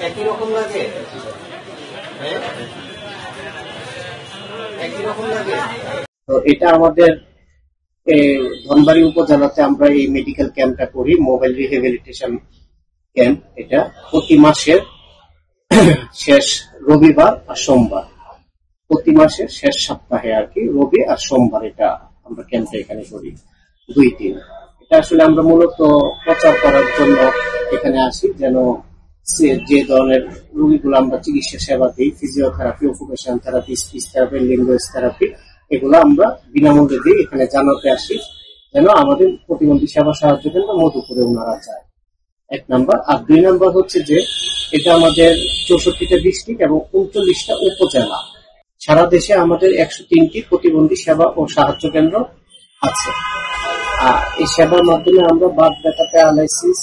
একই রকম লাগে, একই রকম লাগে। তো এটা আমাদের ধনবাড়ি উপজেলাতে আমরা এই মেডিকেল ক্যাম্পটা করি, মোবাইল রিহ্যাবিলিটেশন ক্যাম্প। এটা প্রতি মাসের শেষ রবিবার আর সোমবার, প্রতি মাসের শেষ সপ্তাহে আর কি, রবি আর সোমবার এটা আমরা ক্যাম্পটা এখানে করি 2 দিন। এটা আসলে আমরা মূলত প্রচার করার জন্য এখানে আসি, যেন যে ধরনের রোগীগুলো আমরা চিকিৎসা সেবা দিই, physiotherapy, occupation therapy, speech therapy, language therapy, এগুলো আমরা বিনামূল্যে দিই। এখানে জানাতে আসি যেন আমাদের প্রতিবন্ধী সেবা সাহায্য কেন্দ্র মধুপুরে ওনারা যায়, 1 নম্বর। আর 2 নম্বর হচ্ছে যে এটা আমাদের 64টা ডিস্ট্রিক্ট এবং 39টা উপজেলা, সারা দেশে আমাদের 103টি প্রতিবন্ধী সেবা ও সাহায্য কেন্দ্র আছে। আর এই সেবার মাধ্যমে আমরা বাত ব্যথা, paralysis,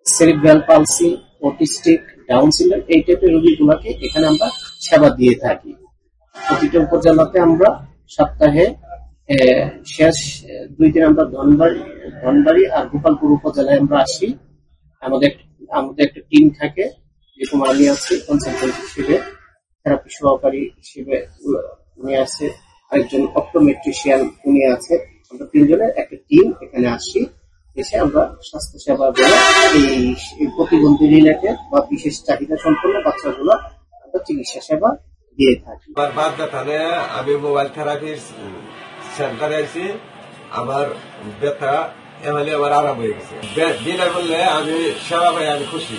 cerebral palsy, autistic, down syndrome এই টাইপের রোগীগুলোকে এখানে আমরা সেবা দিয়ে থাকি। প্রতিটা উপজেলাতে আমরা সপ্তাহে শেষ 2 দিন আমরা ধনবাড়ি আর গোপালপুর উপজেলায় আমরা আসি। আমাদের একটা টিম থাকে, যেরকম আমি আছি কনসালটেন্ট হিসেবে, থেরাপি সহকারী হিসেবে উনি আছে, আরেকজন অপটোমেট্রিশিয়ান উনি আছে। আমরা 3 জনের একটা টিম এখানে আসি, এসে আমরা স্বাস্থ্য সেবা এই প্রতিবন্ধী রিলেটেড বা বিশেষ চাহিদা সম্পন্ন বাচ্চাগুলো আমরা চিকিৎসা সেবা দিয়ে থাকি। বাদ ব্যথা আমি মোবাইল থেরাপির সেন্টারে আছি, আমার ব্যথা এমনি আবার আরাম হয়ে গেছে। দিনে বললে আমি সেবা পাই, আমি খুশি।